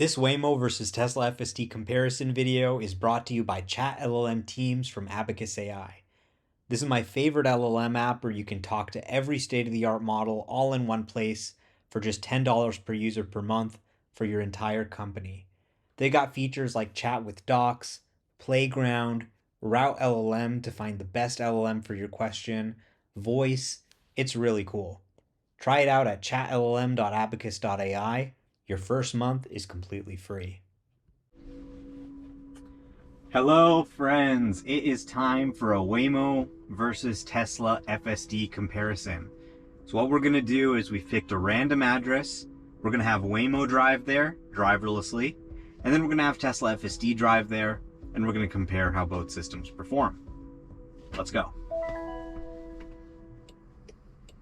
This Waymo versus Tesla FSD comparison video is brought to you by Chat LLM Teams from Abacus AI. This is my favorite LLM app where you can talk to every state-of-the-art model all in one place for just $10 per user per month for your entire company. They got features like chat with docs, playground, route LLM to find the best LLM for your question, voice. It's really cool. Try it out at chatllm.abacus.ai. Your first month is completely free. Hello, friends. It is time for a Waymo versus Tesla FSD comparison. So what we're going to do is we picked a random address. We're going to have Waymo drive there, driverlessly, and then we're going to have Tesla FSD drive there, and we're going to compare how both systems perform. Let's go.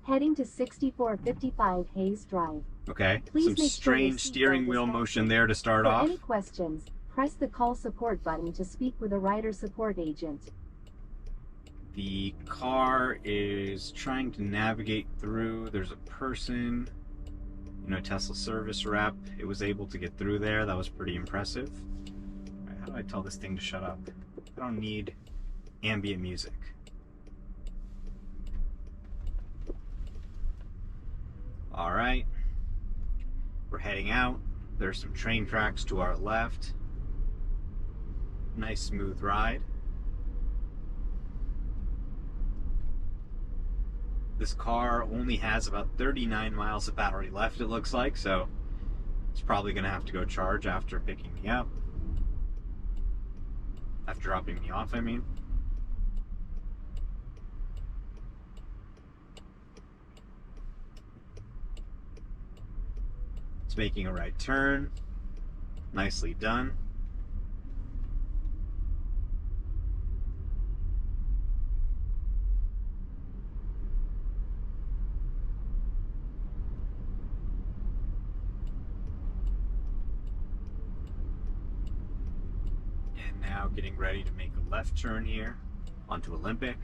Heading to 6455 Hayes Drive. Okay, Please some make sure strange your steering seatbelt wheel is motion fastened. there to start For off. any questions, press the call support button to speak with a rider support agent. The car is trying to navigate through. There's a person, Tesla service rep. It was able to get through there. That was pretty impressive. All right, how do I tell this thing to shut up? I don't need ambient music. All right, we're heading out. There's some train tracks to our left. Nice smooth ride. This car only has about 39 miles of battery left, it looks like, so it's probably going to have to go charge after picking me up. After dropping me off, I mean. It's making a right turn. Nicely done. And now getting ready to make a left turn here onto Olympic.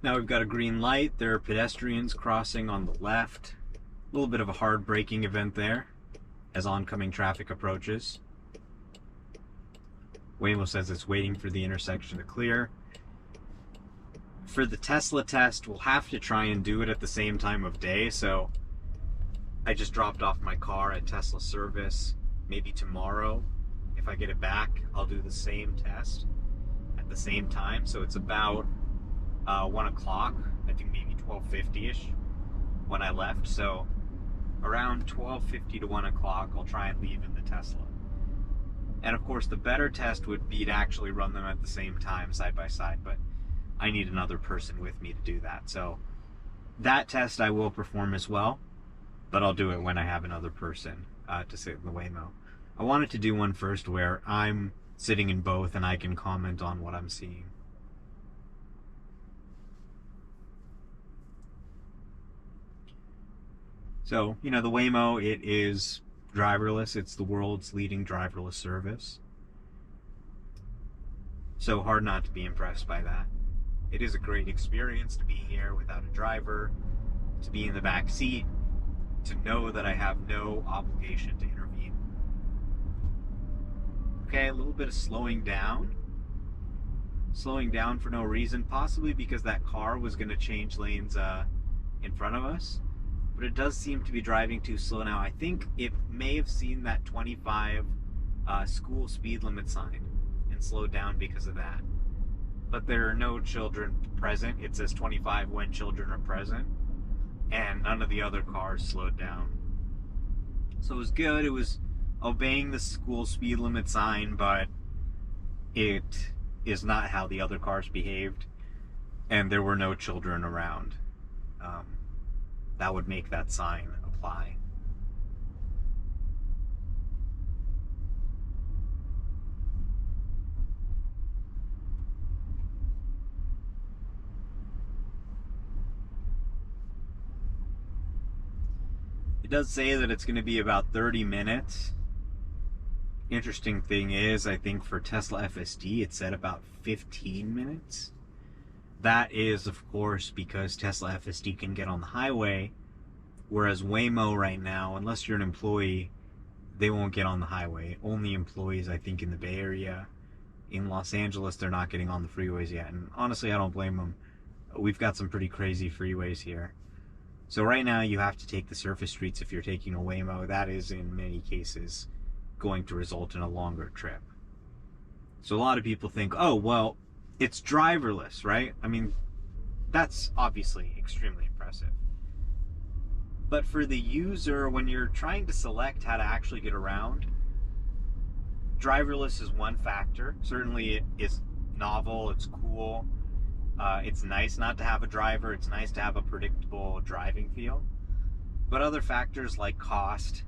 Now we've got a green light. There are pedestrians crossing on the left. A little bit of a hard braking event there as oncoming traffic approaches. Waymo says it's waiting for the intersection to clear. For the Tesla test, we'll have to try and do it at the same time of day, so I just dropped off my car at Tesla service. Maybe tomorrow, if I get it back, I'll do the same test at the same time. So it's about 1 o'clock, I think maybe 12:50ish when I left. So around 12:50 to 1 o'clock, I'll try and leave in the Tesla. And of course, the better test would be to actually run them at the same time, side by side, but I need another person with me to do that. So that test I will perform as well, but I'll do it when I have another person to sit in the Waymo. I wanted to do one first where I'm sitting in both and I can comment on what I'm seeing. So, the Waymo, it is driverless. It's the world's leading driverless service. So hard not to be impressed by that. It is a great experience to be here without a driver, to be in the back seat, to know that I have no obligation to intervene. Okay, a little bit of slowing down. Slowing down for no reason, possibly because that car was going to change lanes in front of us. But it does seem to be driving too slow now. I think it may have seen that 25 school speed limit sign and slowed down because of that. But there are no children present. It says 25 when children are present. And none of the other cars slowed down. So it was good. It was obeying the school speed limit sign, but it is not how the other cars behaved, and there were no children around. Um, that would make that sign apply. It does say that it's going to be about 30 minutes. Interesting thing is, I think for Tesla FSD, it said about 15 minutes. That is, of course, because Tesla FSD can get on the highway, whereas Waymo right now, unless you're an employee, they won't get on the highway. Only employees, I think, in the Bay Area. In Los Angeles, they're not getting on the freeways yet. And honestly, I don't blame them. We've got some pretty crazy freeways here. So right now, you have to take the surface streets if you're taking a Waymo. That is, in many cases, going to result in a longer trip. So a lot of people think, oh, well, it's driverless, right? I mean, that's obviously extremely impressive. But for the user, when you're trying to select how to actually get around, driverless is one factor. Certainly it is novel, it's cool. It's nice not to have a driver. It's nice to have a predictable driving feel. But other factors like cost,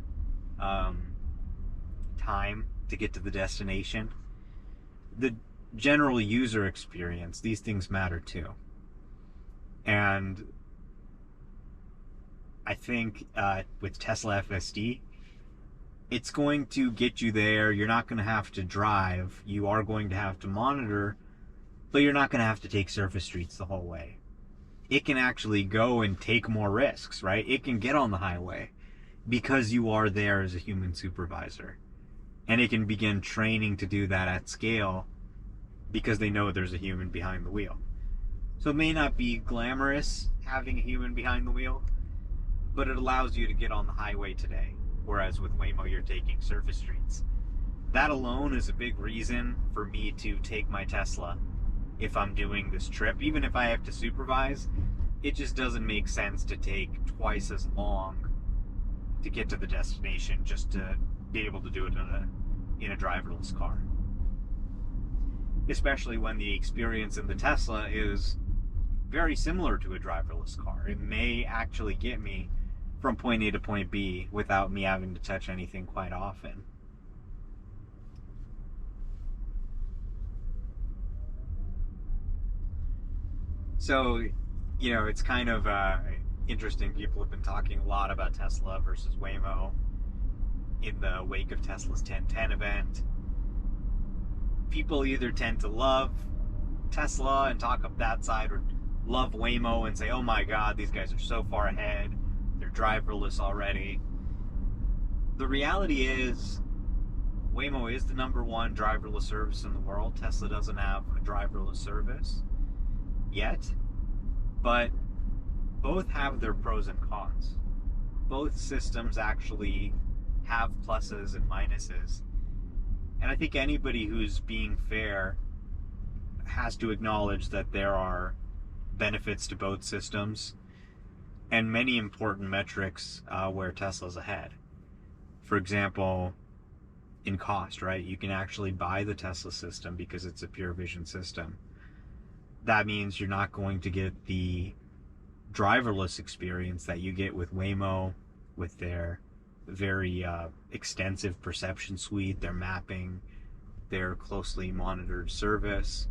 time to get to the destination, the general user experience, these things matter too. And I think with Tesla FSD, it's going to get you there. You're not going to have to drive. You are going to have to monitor, but you're not going to have to take surface streets the whole way. It can actually go and take more risks, right? It can get on the highway because you are there as a human supervisor. And it can begin training to do that at scale because they know there's a human behind the wheel. So it may not be glamorous having a human behind the wheel, but it allows you to get on the highway today. Whereas with Waymo, you're taking surface streets. That alone is a big reason for me to take my Tesla if I'm doing this trip. Even if I have to supervise, it just doesn't make sense to take twice as long to get to the destination just to be able to do it in a driverless car. Especially when the experience in the Tesla is very similar to a driverless car. It may actually get me from point A to point B without me having to touch anything quite often. So, it's kind of interesting. People have been talking a lot about Tesla versus Waymo in the wake of Tesla's 1010 event. People either tend to love Tesla and talk up that side, or love Waymo and say, oh my god, these guys are so far ahead. They're driverless already. The reality is, Waymo is the #1 driverless service in the world. Tesla doesn't have a driverless service yet, but both have their pros and cons. Both systems actually have pluses and minuses. And I think anybody who's being fair has to acknowledge that there are benefits to both systems and many important metrics where Tesla's ahead. For example, in cost, right? You can actually buy the Tesla system because it's a pure vision system. That means you're not going to get the driverless experience that you get with Waymo, with their very extensive perception suite, their mapping, their closely monitored service.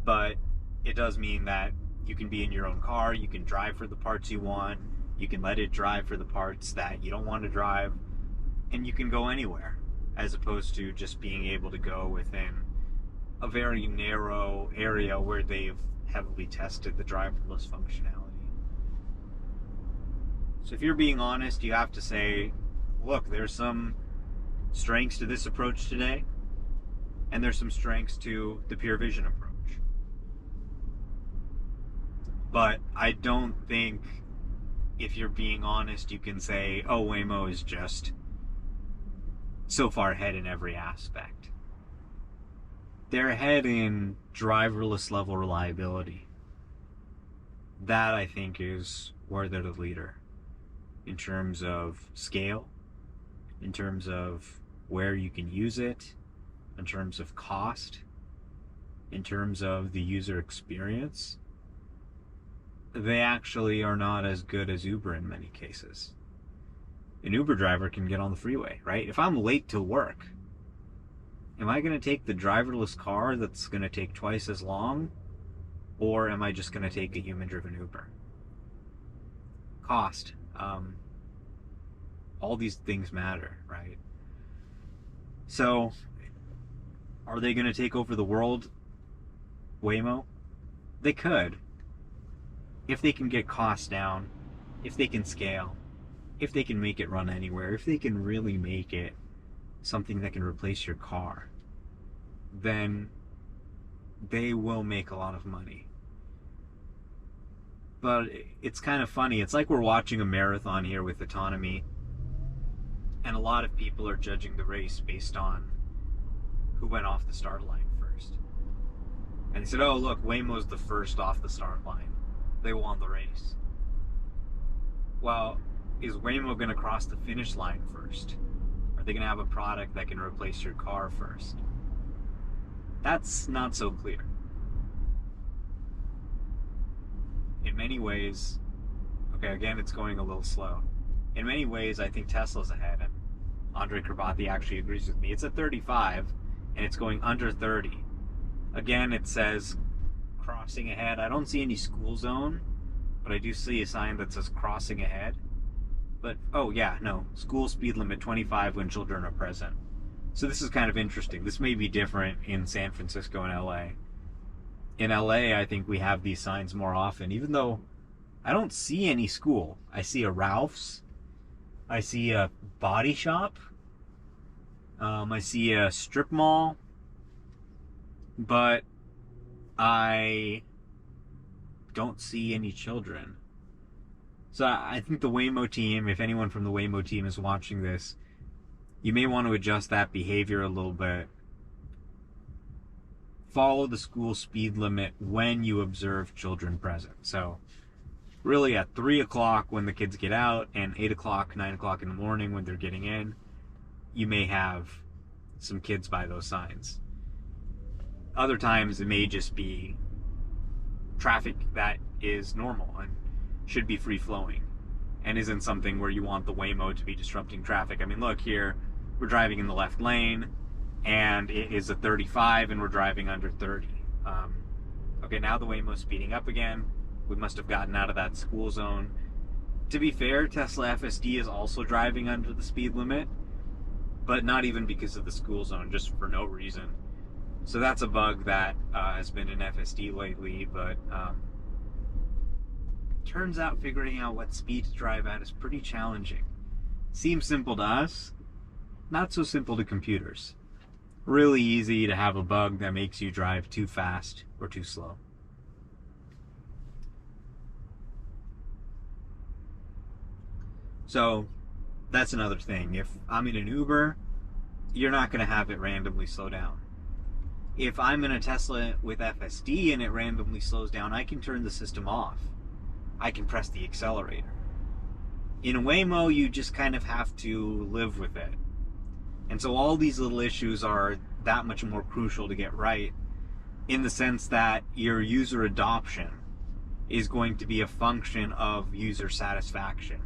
But it does mean that you can be in your own car, you can drive for the parts you want, you can let it drive for the parts that you don't want to drive, and you can go anywhere, as opposed to just being able to go within a very narrow area where they've heavily tested the driverless functionality. So if you're being honest, you have to say, look, there's some strengths to this approach today, and there's some strengths to the pure vision approach. But I don't think, if you're being honest, you can say, oh, Waymo is just so far ahead in every aspect. They're ahead in driverless level reliability. That, I think, is where they're the leader. In terms of scale, in terms of where you can use it, in terms of cost, in terms of the user experience, they actually are not as good as Uber in many cases. An Uber driver can get on the freeway, right? If I'm late to work, am I going to take the driverless car that's going to take twice as long? Or am I just going to take a human-driven Uber? Cost. All these things matter, right? So, are they going to take over the world, Waymo? They could. If they can get costs down, if they can scale, if they can make it run anywhere, if they can really make it something that can replace your car, then they will make a lot of money. But it's kind of funny. It's like we're watching a marathon here with autonomy, and a lot of people are judging the race based on who went off the start line first. And they said, oh, look, Waymo's the first off the start line. They won the race. Well, is Waymo going to cross the finish line first? Are they going to have a product that can replace your car first? That's not so clear. In many ways, okay, again, it's going a little slow. In many ways, I think Tesla's ahead, and Andre Krabati actually agrees with me. It's at 35, and it's going under 30. Again, it says crossing ahead. I don't see any school zone, but I do see a sign that says crossing ahead. But, oh yeah, no, school speed limit 25 when children are present. So this is kind of interesting. This may be different in San Francisco and LA. In LA, I think we have these signs more often, even though I don't see any school. I see a Ralph's, I see a body shop, I see a strip mall, but I don't see any children. So I think the Waymo team, if anyone from the Waymo team is watching this, you may want to adjust that behavior a little bit. Follow the school speed limit when you observe children present. So really at 3 o'clock when the kids get out, and 8 o'clock, 9 o'clock in the morning when they're getting in, you may have some kids by those signs. Other times it may just be traffic that is normal and should be free flowing and isn't something where you want the Waymo to be disrupting traffic. I mean, look here, we're driving in the left lane and it is a 35 and we're driving under 30. Okay, now the Waymo's speeding up again. We must have gotten out of that school zone. To be fair, Tesla FSD is also driving under the speed limit, but not even because of the school zone, just for no reason. So that's a bug that has been in FSD lately, but turns out figuring out what speed to drive at is pretty challenging. Seems simple to us, not so simple to computers. Really easy to have a bug that makes you drive too fast or too slow. So that's another thing. If I'm in an Uber, you're not going to have it randomly slow down. If I'm in a Tesla with FSD and it randomly slows down, I can turn the system off. I can press the accelerator. In Waymo, you just kind of have to live with it. And so all these little issues are that much more crucial to get right, in the sense that your user adoption is going to be a function of user satisfaction.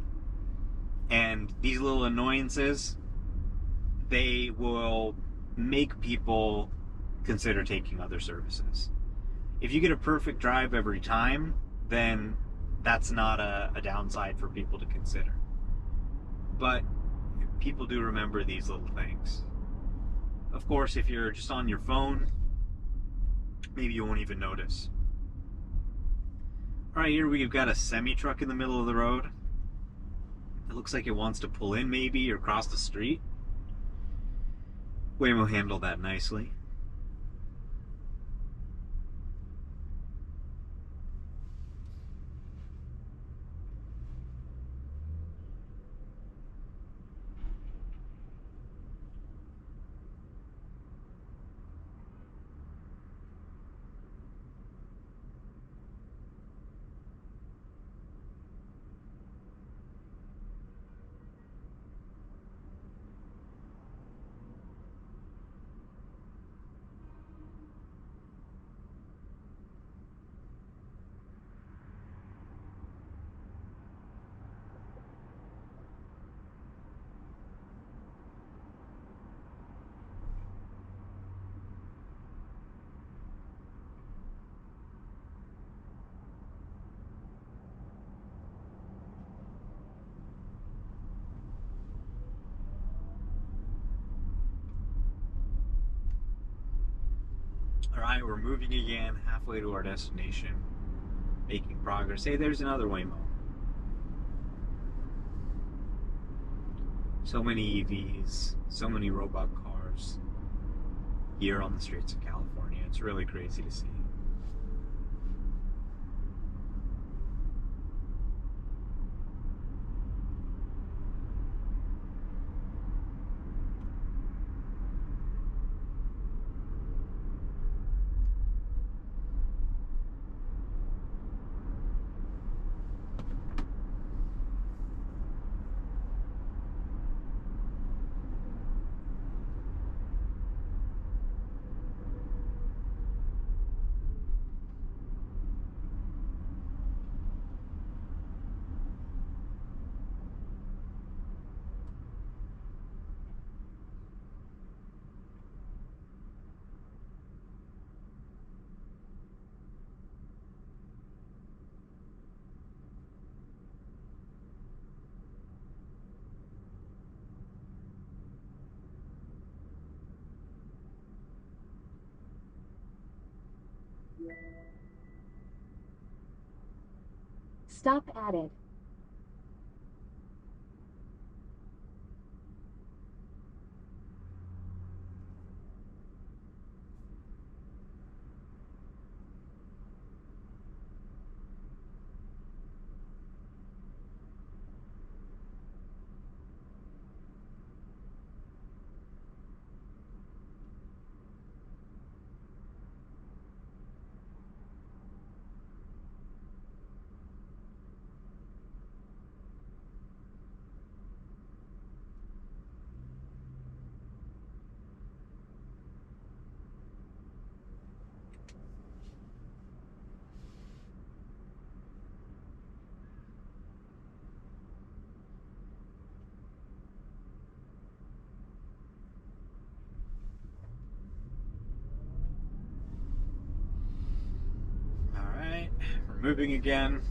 And these little annoyances, they will make people consider taking other services. If you get a perfect drive every time, then that's not a downside for people to consider. But people do remember these little things. Of course, if you're just on your phone, maybe you won't even notice. All right, here we've got a semi-truck in the middle of the road. It looks like it wants to pull in maybe or cross the street. Waymo handled that nicely. Alright, we're moving again, halfway to our destination. Making progress. Hey, there's another Waymo. So many EVs, so many robot cars here on the streets of California. It's really crazy to see. Stop added. Alright, we're moving again.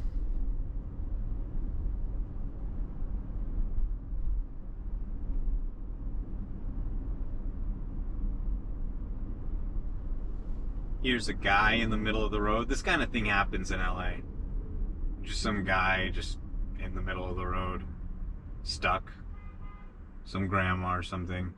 Here's a guy in the middle of the road. This kind of thing happens in LA. Just some guy just in the middle of the road, stuck. Some grandma or something.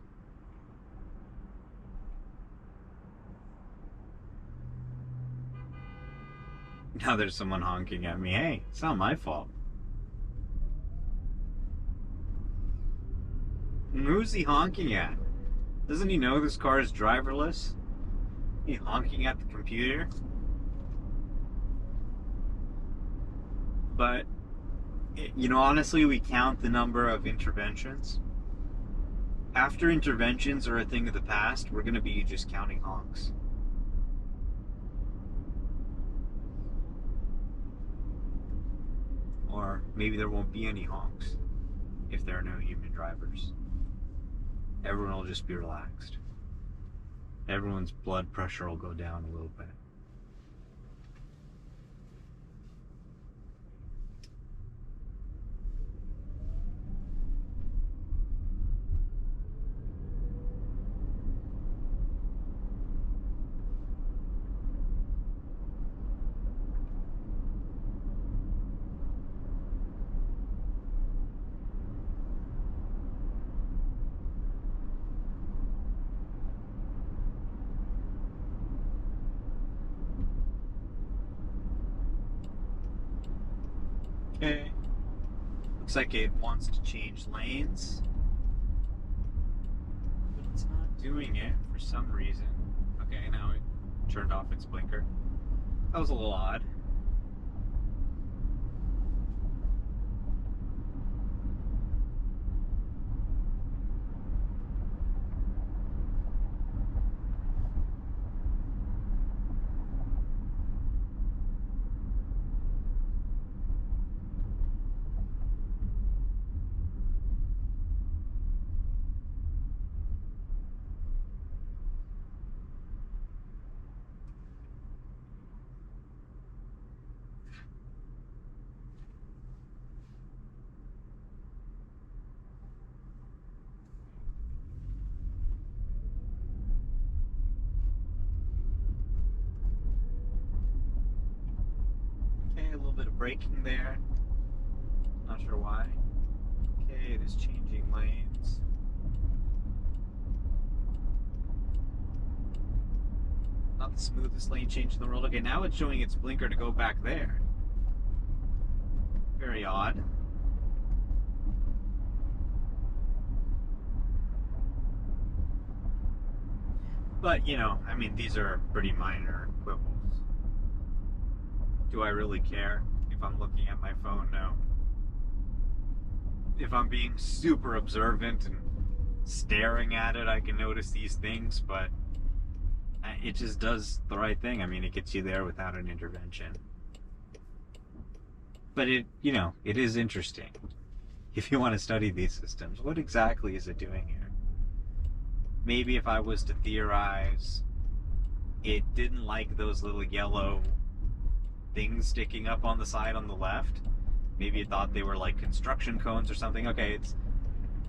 Now there's someone honking at me. Hey, it's not my fault. And who's he honking at? Doesn't he know this car is driverless? He honking at the computer? But, you know, honestly, we count the number of interventions. After interventions are a thing of the past, we're going to be just counting honks. Or maybe there won't be any honks if there are no human drivers. Everyone will just be relaxed. Everyone's blood pressure will go down a little bit. Okay. Looks like it wants to change lanes. But it's not doing it for some reason. Okay, now it turned off its blinker. That was a little odd. braking there. Not sure why. Okay, it is changing lanes. Not the smoothest lane change in the world. Okay, now it's showing its blinker to go back there. Very odd. But, you know, I mean, these are pretty minor quibbles. Do I really care if I'm looking at my phone? No. If I'm being super observant and staring at it, I can notice these things, but it just does the right thing. I mean, it gets you there without an intervention. But it, you know, it is interesting. If you want to study these systems, what exactly is it doing here? Maybe if I was to theorize, it didn't like those little yellow things sticking up on the side on the left. Maybe it thought they were like construction cones or something. Okay, it's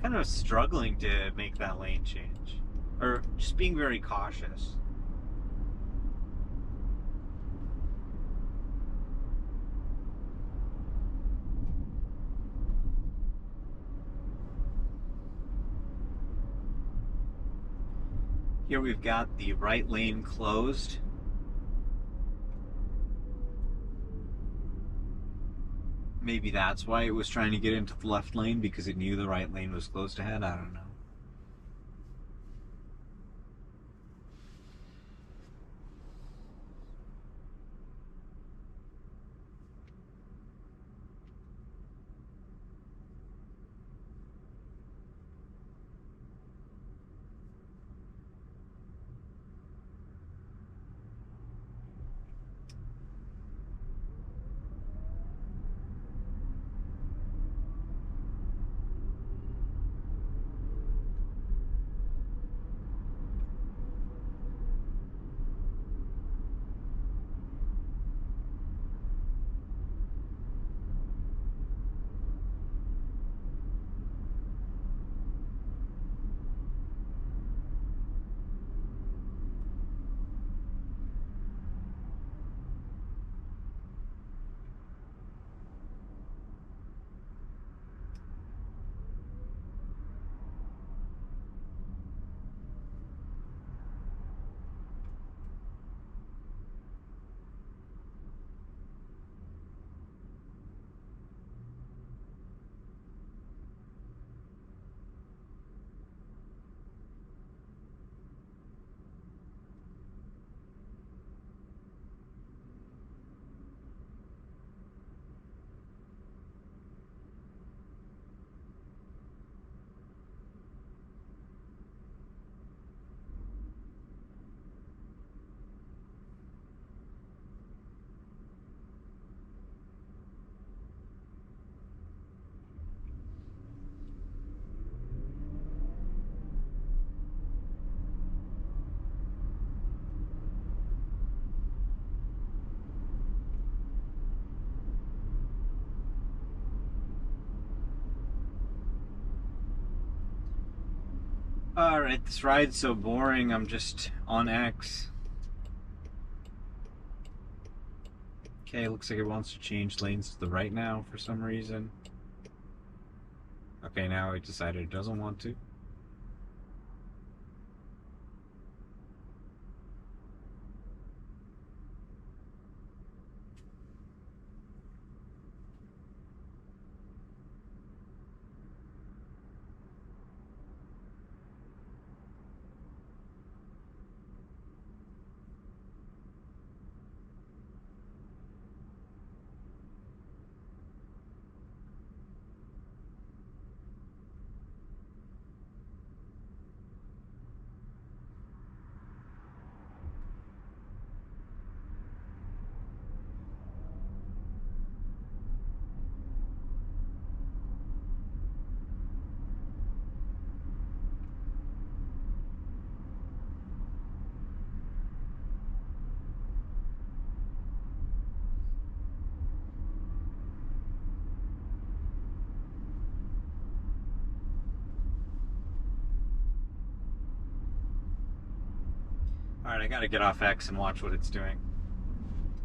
kind of struggling to make that lane change. Or just being very cautious. Here we've got the right lane closed. Maybe that's why it was trying to get into the left lane, because it knew the right lane was closed ahead. I don't know. Alright, this ride's so boring, I'm just on X. Okay, looks like it wants to change lanes to the right now for some reason. Okay, now it decided it doesn't want to. Alright, I gotta get off X and watch what it's doing.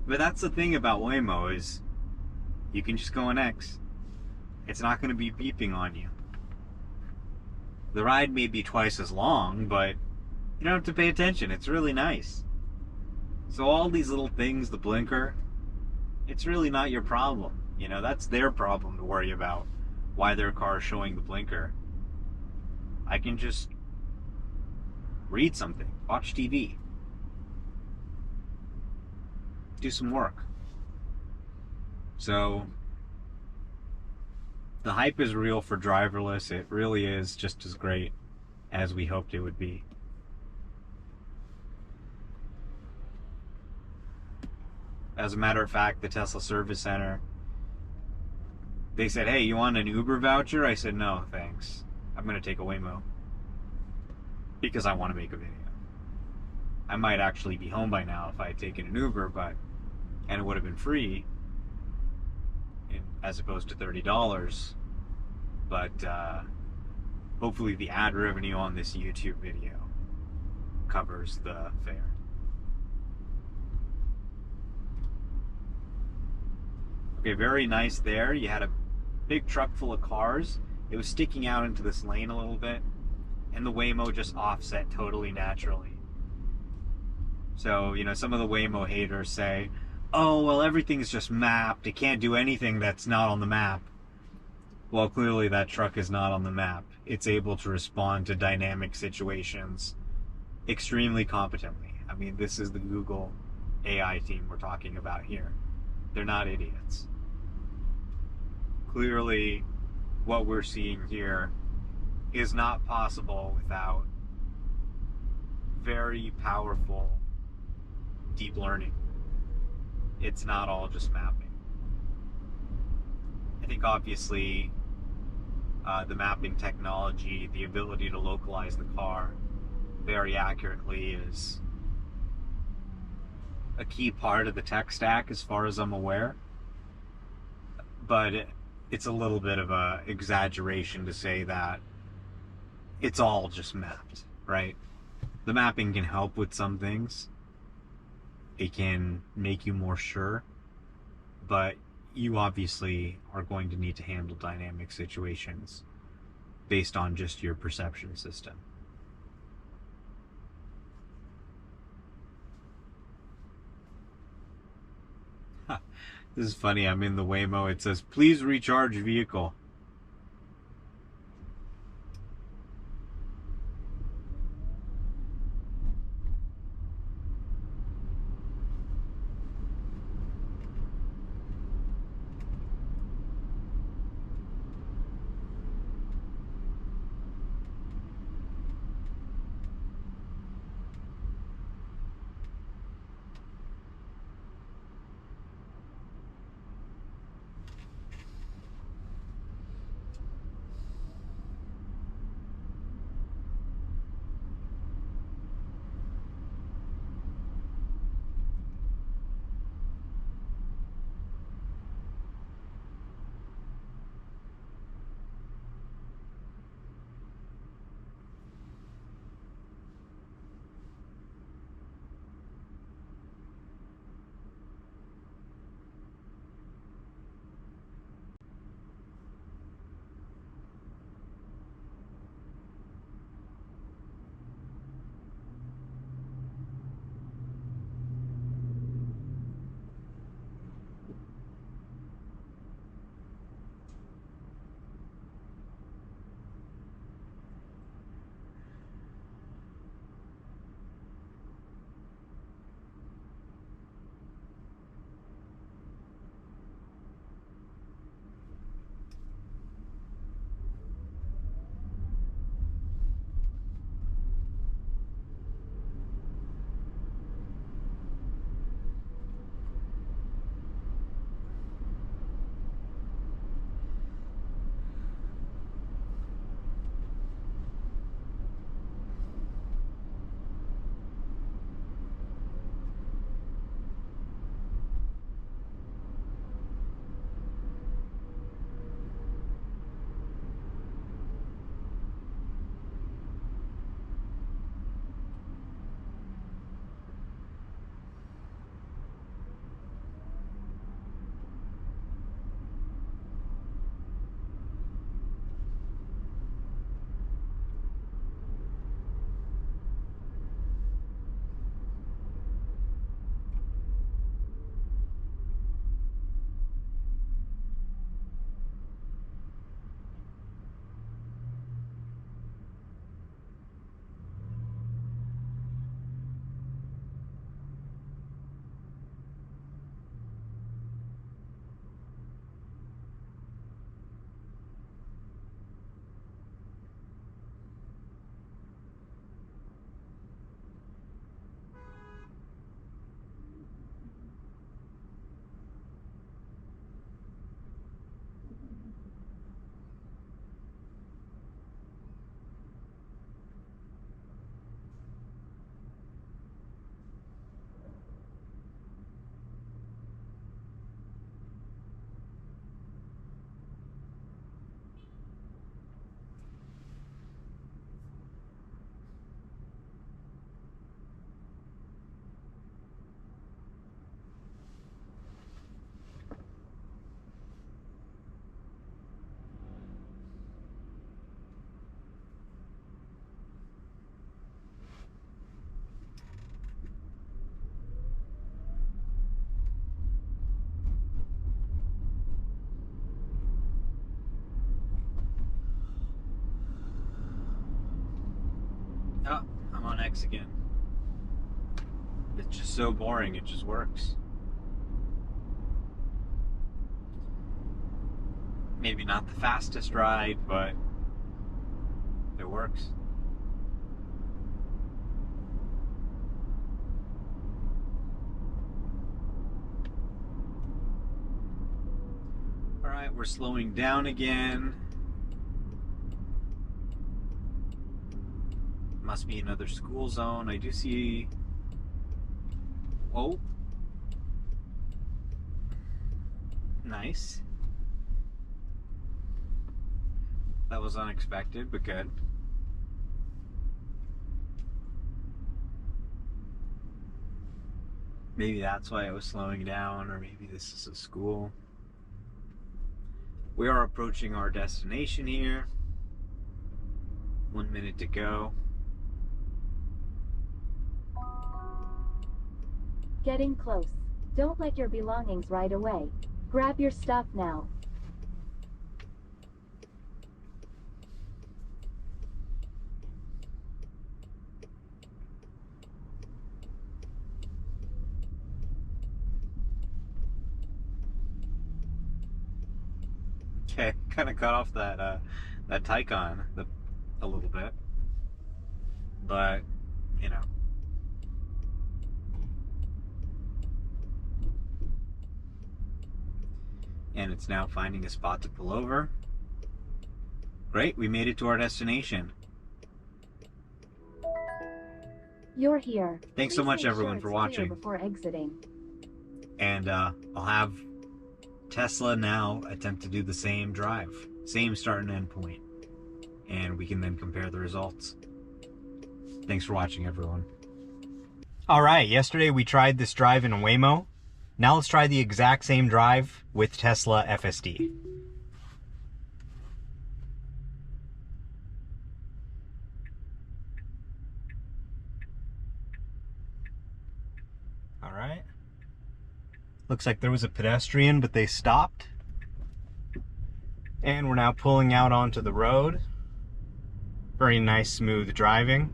But that's the thing about Waymo is You can just go on X. It's not going to be beeping on you. The ride may be twice as long, but you don't have to pay attention. It's really nice. So all these little things, the blinker, it's really not your problem. You know, that's their problem to worry about. Why their car is showing the blinker. I can just read something, watch TV, do some work. So the hype is real for driverless. It really is just as great as we hoped it would be. As a matter of fact, the Tesla Service Center, they said, hey, you want an Uber voucher? I said, no, thanks. I'm going to take a Waymo because I want to make a video. I might actually be home by now if I had taken an Uber, and it would have been free as opposed to $30. But hopefully the ad revenue on this YouTube video covers the fare. Okay, very nice there. You had a big truck full of cars. It was sticking out into this lane a little bit, and the Waymo just offset totally naturally. So, you know, some of the Waymo haters say, oh, well, everything's just mapped. It can't do anything that's not on the map. Well, clearly that truck is not on the map. It's able to respond to dynamic situations extremely competently. I mean, this is the Google AI team we're talking about here. They're not idiots. Clearly, what we're seeing here is not possible without very powerful deep learning. It's not all just mapping. I think obviously the mapping technology, the ability to localize the car very accurately is a key part of the tech stack as far as I'm aware. But it's a little bit of a exaggeration to say that it's all just mapped, right? The mapping can help with some things. It can make you more sure, but you obviously are going to need to handle dynamic situations based on just your perception system. This is funny. I'm in the Waymo. It says, please recharge vehicle. Mexican. It's just so boring, it just works. Maybe not the fastest ride, but it works. Alright, we're slowing down again. Must be another school zone. I do see... Oh. Nice. That was unexpected, but good. Maybe that's why I was slowing down, or maybe this is a school. We are approaching our destination here. 1 minute to go. Getting close. Don't let your belongings ride away. Grab your stuff now. Okay, kind of cut off that that Taycan a little bit, but you know. And it's now finding a spot to pull over. Great, we made it to our destination. You're here. Thanks so Please much make everyone sure for it's watching. clear before exiting. And I'll have Tesla now attempt to do the same drive, same start and end point, and we can then compare the results. Thanks for watching, everyone. All right, yesterday we tried this drive in a Waymo. Now let's try the exact same drive with Tesla FSD. All right. Looks like there was a pedestrian, but they stopped. And we're now pulling out onto the road. Very nice, smooth driving.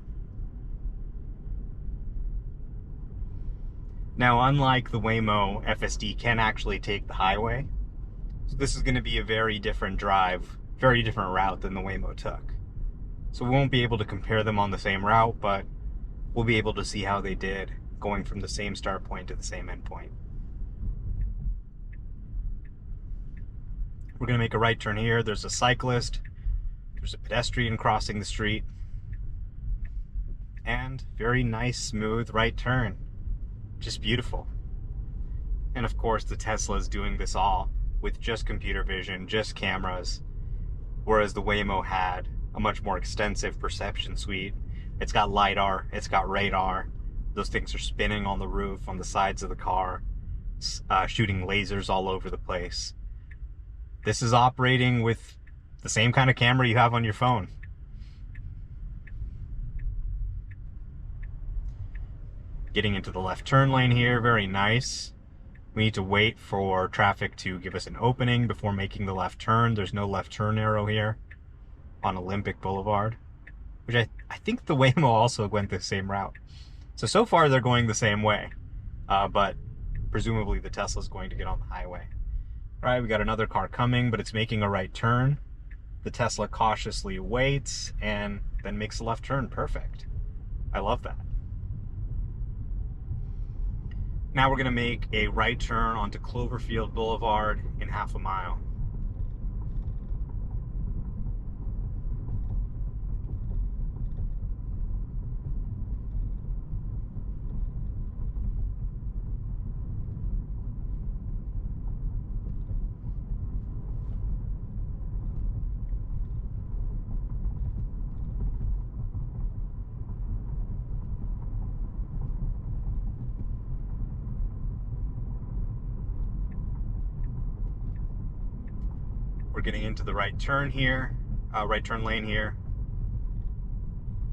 Now, unlike the Waymo, FSD can actually take the highway. So this is going to be a very different drive, very different route than the Waymo took. So we won't be able to compare them on the same route, but we'll be able to see how they did going from the same start point to the same end point. We're going to make a right turn here. There's a cyclist. There's a pedestrian crossing the street. And very nice, smooth right turn. Just beautiful. And of course, the Tesla is doing this all with just computer vision, just cameras, whereas the Waymo had a much more extensive perception suite. It's got LiDAR, it's got radar. Those things are spinning on the roof, on the sides of the car, shooting lasers all over the place. This is operating with the same kind of camera you have on your phone. Getting into the left turn lane here, very nice. We need to wait for traffic to give us an opening before making the left turn. There's no left turn arrow here on Olympic Boulevard, which I think the Waymo also went the same route. So far they're going the same way, but presumably the Tesla's going to get on the highway. All right, we got another car coming, but it's making a right turn. The Tesla cautiously waits and then makes a left turn. Perfect. I love that. Now we're going to make a right turn onto Cloverfield Boulevard in half a mile. We're getting into the right turn here, right turn lane here.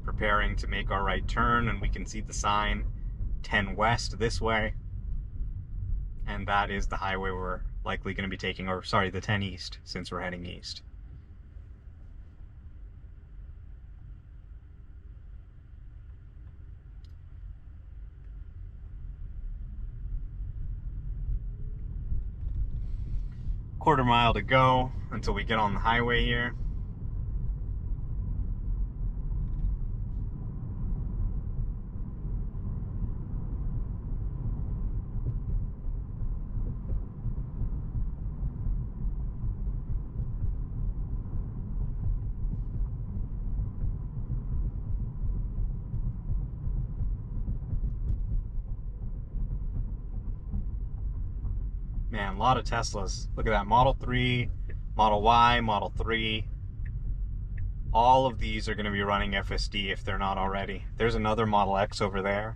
Preparing to make our right turn, and we can see the sign 10 west this way. And that is the highway we're likely going to be taking, or sorry, the 10 east, since we're heading east. quarter mile to go until we get on the highway here. Man, a lot of Teslas. Look at that. Model 3, Model Y, Model 3. All of these are going to be running FSD if they're not already. There's another Model X over there.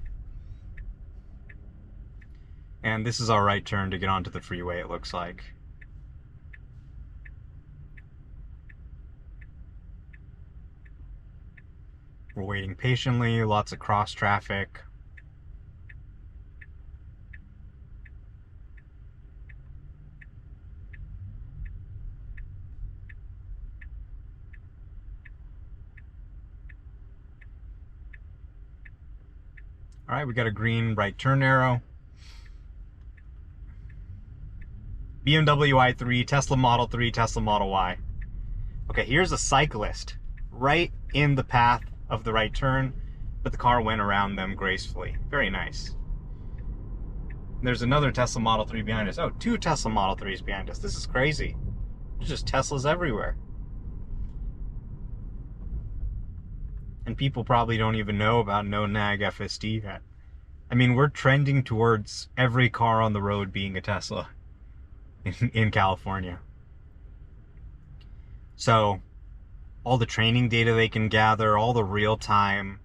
And this is our right turn to get onto the freeway, it looks like. We're waiting patiently, lots of cross traffic. All right, we got a green right turn arrow. BMW i3, Tesla Model 3, Tesla Model Y. Okay, here's a cyclist right in the path of the right turn, but the car went around them gracefully. Very nice. There's another Tesla Model 3 behind us. Oh, 2 Tesla Model 3s behind us. This is crazy. There's just Teslas everywhere. And people probably don't even know about no nag FSD yet. I mean, we're trending towards every car on the road being a Tesla in California. So, all the training data they can gather, all the real-time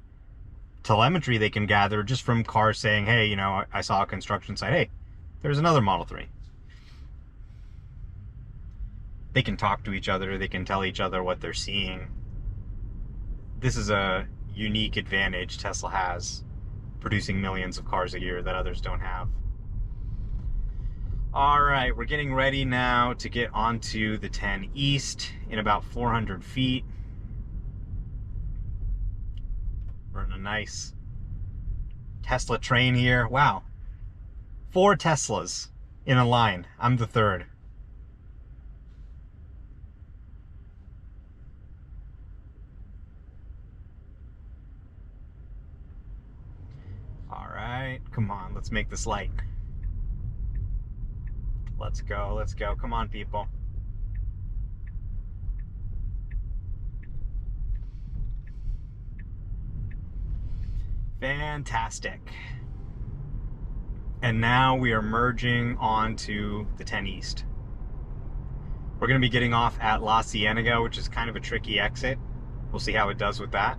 telemetry they can gather just from cars saying, hey, you know, I saw a construction site. Hey, there's another Model 3. They can talk to each other. They can tell each other what they're seeing. This is a unique advantage Tesla has, producing millions of cars a year that others don't have. All right, we're getting ready now to get onto the 10 East in about 400 feet. We're in a nice Tesla train here. Wow. 4 Teslas in a line. I'm the third. All right, come on, let's make this light. Let's go, let's go. Come on, people. Fantastic. And now we are merging onto the 10 East. We're going to be getting off at La Cienega, which is kind of a tricky exit. We'll see how it does with that.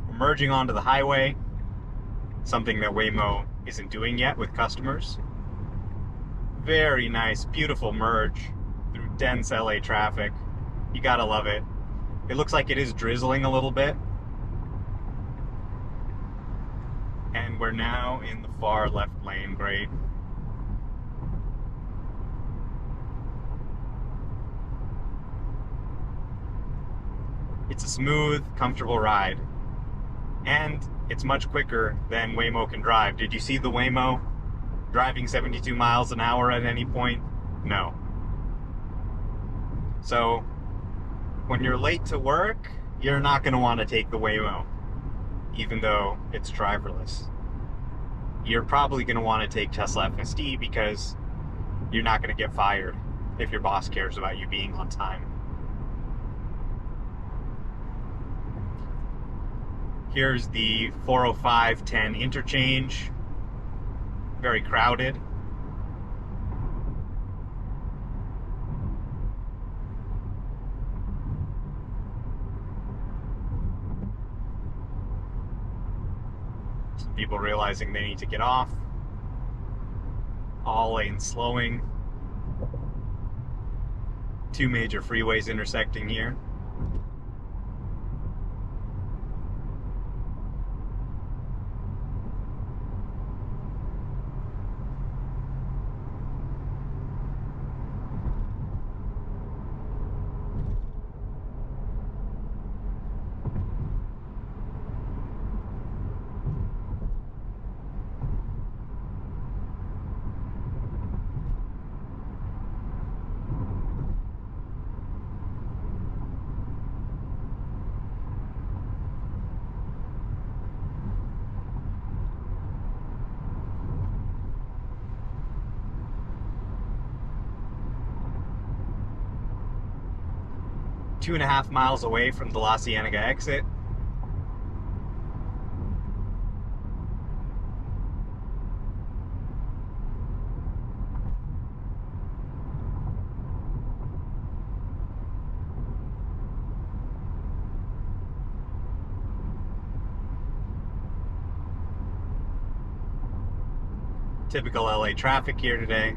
We're merging onto the highway, something that Waymo isn't doing yet with customers. Very nice, beautiful merge through dense LA traffic. You gotta love it. It looks like it is drizzling a little bit. And we're now in the far left lane. Great. It's a smooth, comfortable ride. And it's much quicker than Waymo can drive. Did you see the Waymo driving 72 miles an hour at any point? No. So, when you're late to work, you're not going to want to take the Waymo, even though it's driverless. You're probably going to want to take Tesla FSD because you're not going to get fired if your boss cares about you being on time. Here's the 405-10 interchange. Very crowded. Some people realizing they need to get off. All lanes slowing. 2 major freeways intersecting here. 2.5 miles away from the La Cienega exit. Typical LA traffic here today.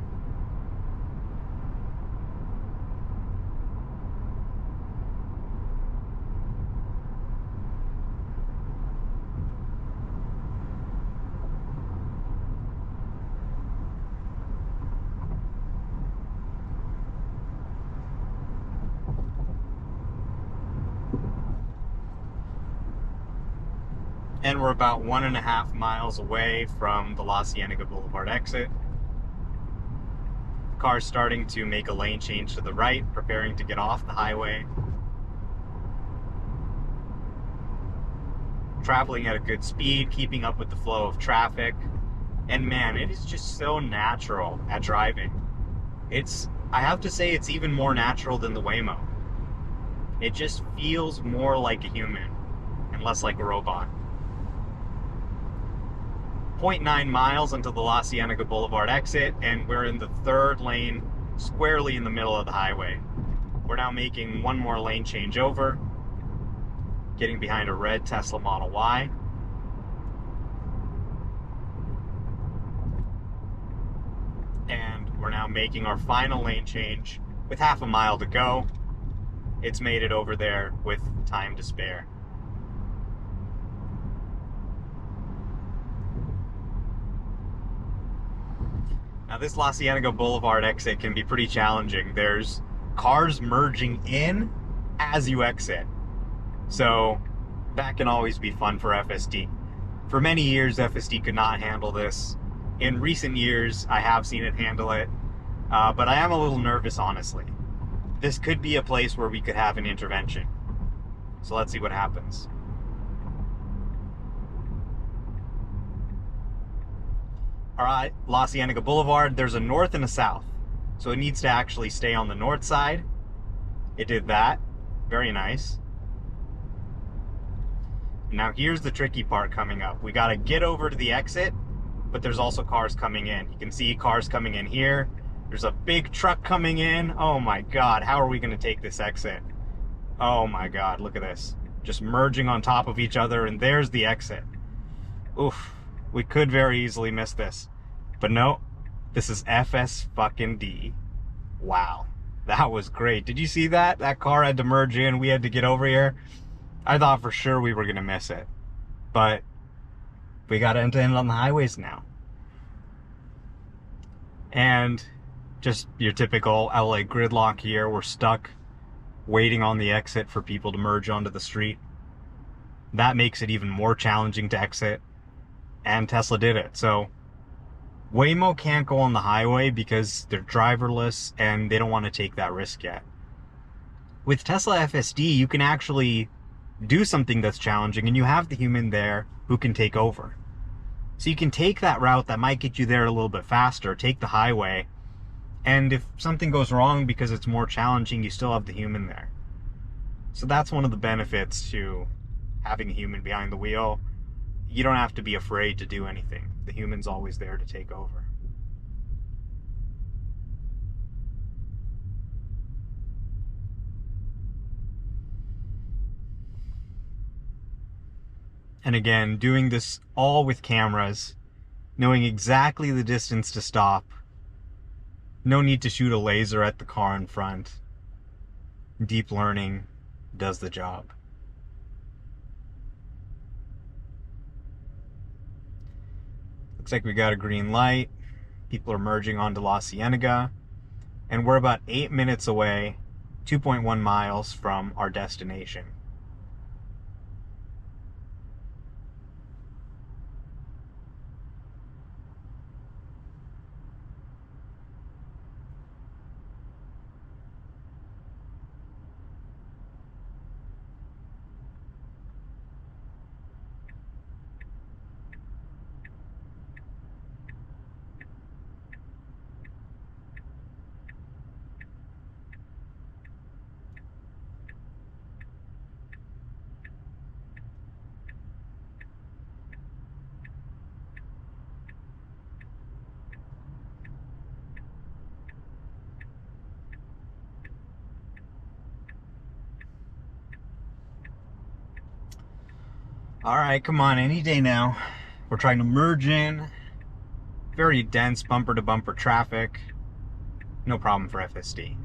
And we're about 1.5 miles away from the La Cienega Boulevard exit. The car's starting to make a lane change to the right, preparing to get off the highway. Traveling at a good speed, keeping up with the flow of traffic. And man, it is just so natural at driving. I have to say, it's even more natural than the Waymo. It just feels more like a human and less like a robot. 0.9 miles until the La Cienega Boulevard exit, and we're in the third lane, squarely in the middle of the highway. We're now making one more lane change over, getting behind a red Tesla Model Y. And we're now making our final lane change with half a mile to go. It's made it over there with time to spare. Now this La Cienega Boulevard exit can be pretty challenging. There's cars merging in as you exit. So that can always be fun for FSD. For many years, FSD could not handle this. In recent years, I have seen it handle it, but I am a little nervous, honestly. This could be a place where we could have an intervention. So let's see what happens. All right, La Cienega Boulevard, there's a north and a south. So it needs to actually stay on the north side. It did that. Very nice. Now here's the tricky part coming up. We gotta get over to the exit, but there's also cars coming in. You can see cars coming in here. There's a big truck coming in. Oh my God, how are we gonna take this exit? Oh my God, look at this. Just merging on top of each other, and there's the exit. Oof, we could very easily miss this. But no, this is FS fucking D. Wow, that was great. Did you see that? That car had to merge in, we had to get over here. I thought for sure we were gonna miss it. But we gotta end on the highways now. And just your typical LA gridlock here. We're stuck waiting on the exit for people to merge onto the street. That makes it even more challenging to exit. And Tesla did it. So Waymo can't go on the highway because they're driverless and they don't want to take that risk yet. With Tesla FSD, you can actually do something that's challenging, and you have the human there who can take over. So you can take that route that might get you there a little bit faster, take the highway, and if something goes wrong because it's more challenging, you still have the human there. So that's one of the benefits to having a human behind the wheel. You don't have to be afraid to do anything. The human's always there to take over. And again, doing this all with cameras, knowing exactly the distance to stop. No need to shoot a laser at the car in front. Deep learning does the job. Looks like we got a green light. People are merging onto La Cienega. And we're about 8 minutes away, 2.1 miles from our destination. All right, come on, any day now. We're trying to merge in. Very dense bumper to bumper traffic. No problem for FSD.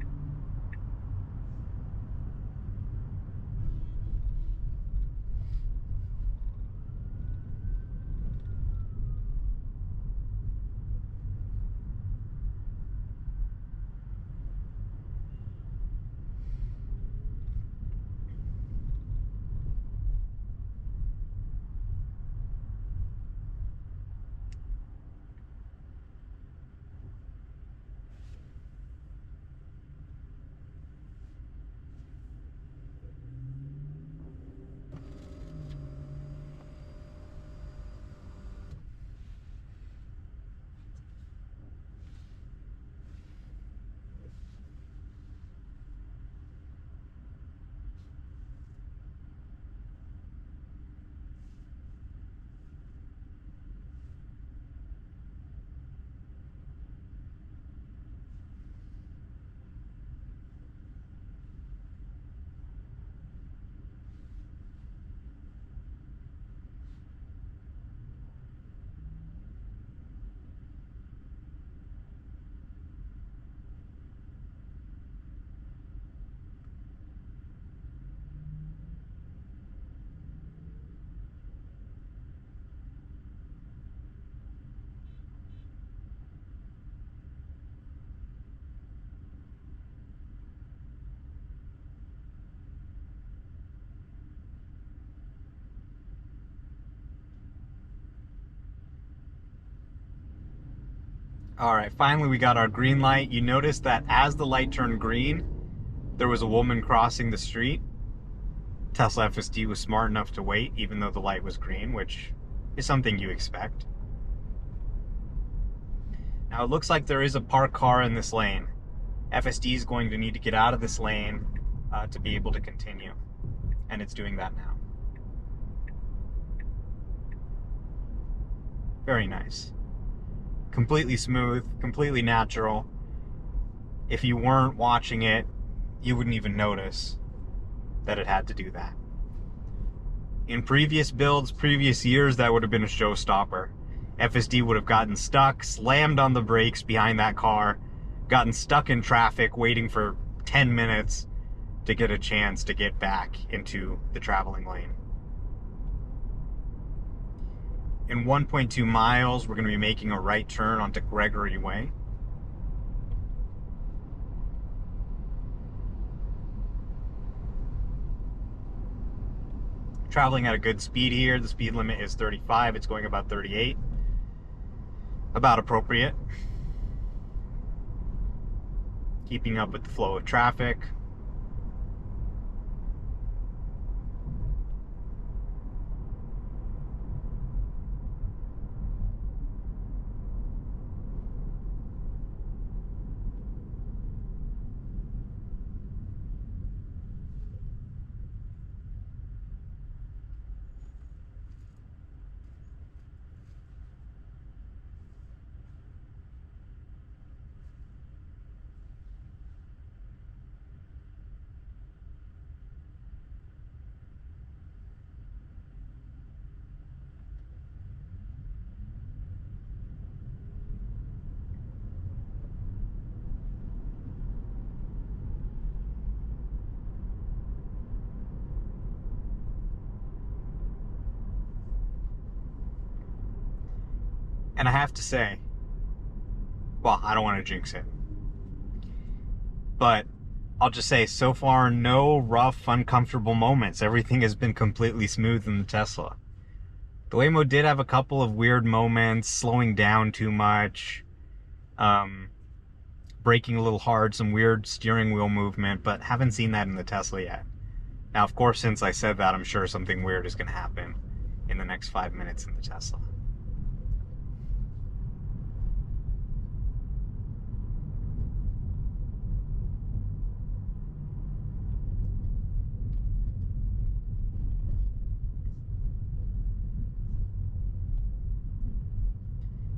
All right, finally we got our green light. You notice that as the light turned green, there was a woman crossing the street. Tesla FSD was smart enough to wait, even though the light was green, which is something you expect. Now it looks like there is a parked car in this lane. FSD is going to need to get out of this lane to be able to continue, and it's doing that now. Very nice. Completely smooth, completely natural. If you weren't watching it, you wouldn't even notice that it had to do that. In previous builds, previous years, that would have been a showstopper. FSD would have gotten stuck, slammed on the brakes behind that car, gotten stuck in traffic waiting for 10 minutes to get a chance to get back into the traveling lane. In 1.2 miles, we're going to be making a right turn onto Gregory Way. Traveling at a good speed here. The speed limit is 35. It's going about 38. About appropriate. Keeping up with the flow of traffic. And I have to say, well, I don't want to jinx it, but I'll just say, so far, no rough, uncomfortable moments. Everything has been completely smooth in the Tesla. The Waymo did have a couple of weird moments, slowing down too much, braking a little hard, some weird steering wheel movement, but haven't seen that in the Tesla yet. Now, of course, since I said that, I'm sure something weird is going to happen in the next 5 minutes in the Tesla.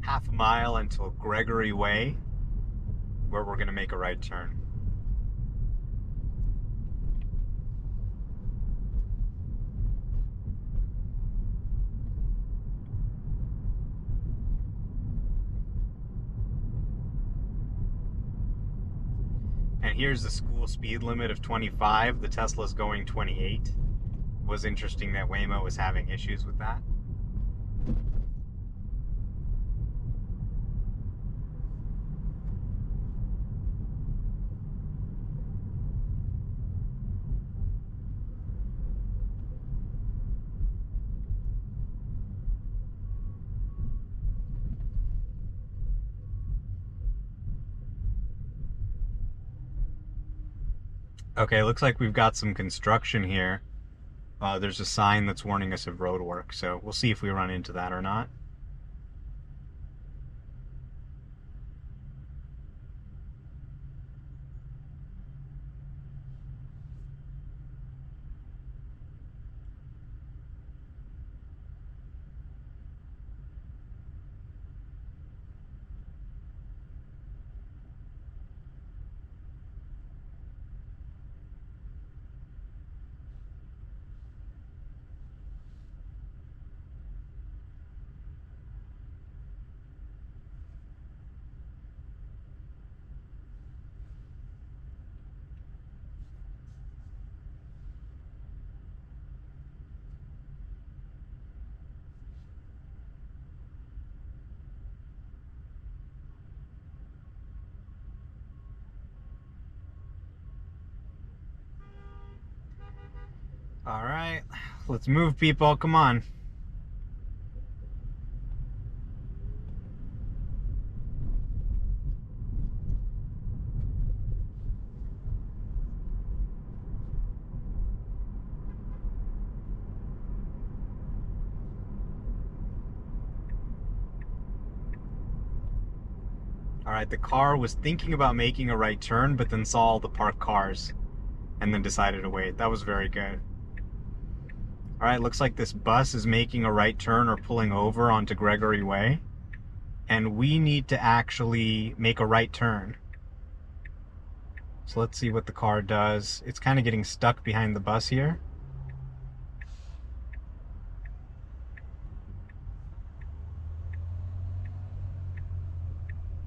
Half a mile until Gregory Way, where we're going to make a right turn. here's the school speed limit of 25. The Tesla's going 28. It was interesting that Waymo was having issues with that. Okay, looks like we've got some construction here. There's a sign that's warning us of road work, so we'll see if we run into that or not. All right, let's move, people. Come on. All right, the car was thinking about making a right turn, but then saw all the parked cars and then decided to wait. That was very good. All right, looks like this bus is making a right turn or pulling over onto Gregory Way. And we need to actually make a right turn. So let's see what the car does. It's kind of getting stuck behind the bus here.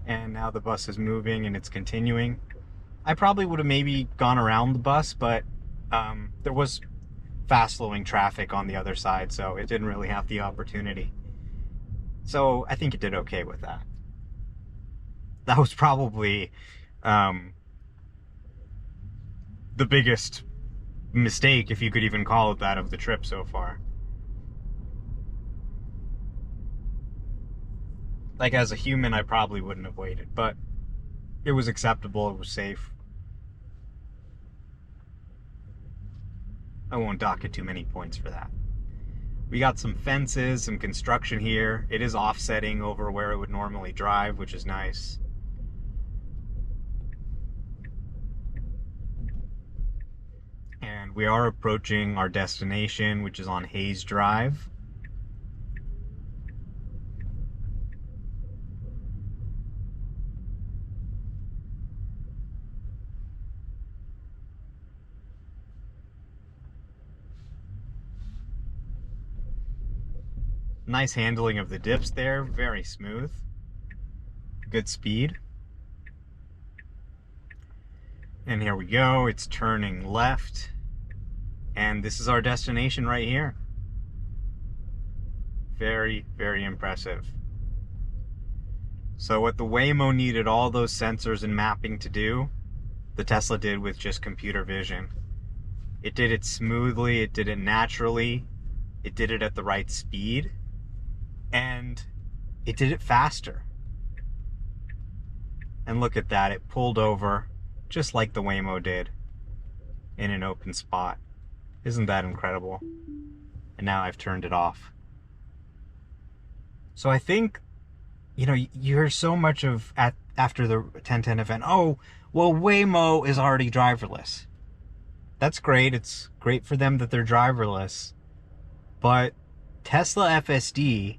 And now the bus is moving and it's continuing. I probably would have maybe gone around the bus, but there was fast flowing traffic on the other side, so it didn't really have the opportunity. So I think it did okay with that. That was probably the biggest mistake, if you could even call it that, of the trip so far. Like, as a human, I probably wouldn't have waited, but it was acceptable, it was safe. I won't dock it too many points for that. We got some fences, some construction here. It is offsetting over where it would normally drive, which is nice. And we are approaching our destination, which is on Hayes Drive. Nice handling of the dips there, very smooth. Good speed. And here we go, it's turning left. And this is our destination right here. Very, very impressive. So what the Waymo needed all those sensors and mapping to do, the Tesla did with just computer vision. It did it smoothly, it did it naturally, it did it at the right speed. And it did it faster. And look at that, it pulled over just like the Waymo did in an open spot. Isn't that incredible? And now I've turned it off. So I think, you know, you hear so much of after the 1010 event, oh, well, Waymo is already driverless. That's great. It's great for them that they're driverless. But Tesla FSD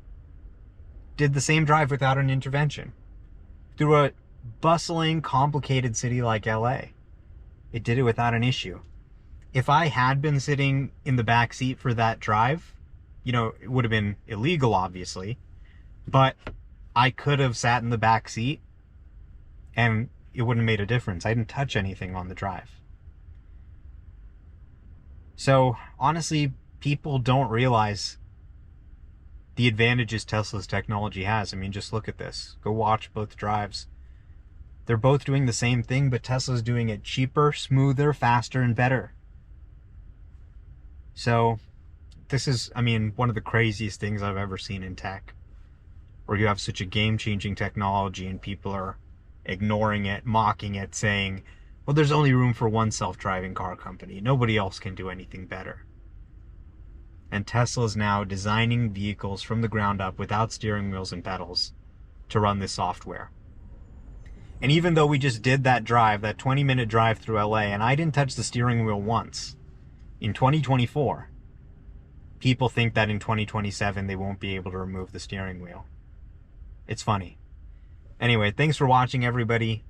did the same drive without an intervention through a bustling, complicated city like LA. It did it without an issue. If I had been sitting in the back seat for that drive, you know, it would have been illegal, obviously, but I could have sat in the back seat and it wouldn't have made a difference. I didn't touch anything on the drive. So honestly, people don't realize the advantages Tesla's technology has. I mean, just look at this. Go watch both drives. They're both doing the same thing, but Tesla's doing it cheaper, smoother, faster, and better. So this is, I mean, one of the craziest things I've ever seen in tech, where you have such a game-changing technology and people are ignoring it, mocking it, saying, well, there's only room for one self-driving car company. Nobody else can do anything better. And Tesla is now designing vehicles from the ground up without steering wheels and pedals to run this software. And even though we just did that drive, that 20-minute drive through LA, and I didn't touch the steering wheel once, in 2024, people think that in 2027 they won't be able to remove the steering wheel. It's funny. Anyway, thanks for watching, everybody.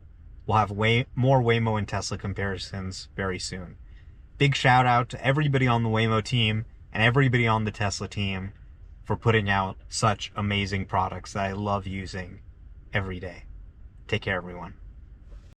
We'll have more Waymo and Tesla comparisons very soon. Big shout out to everybody on the Waymo team and everybody on the Tesla team for putting out such amazing products that I love using every day. Take care, everyone.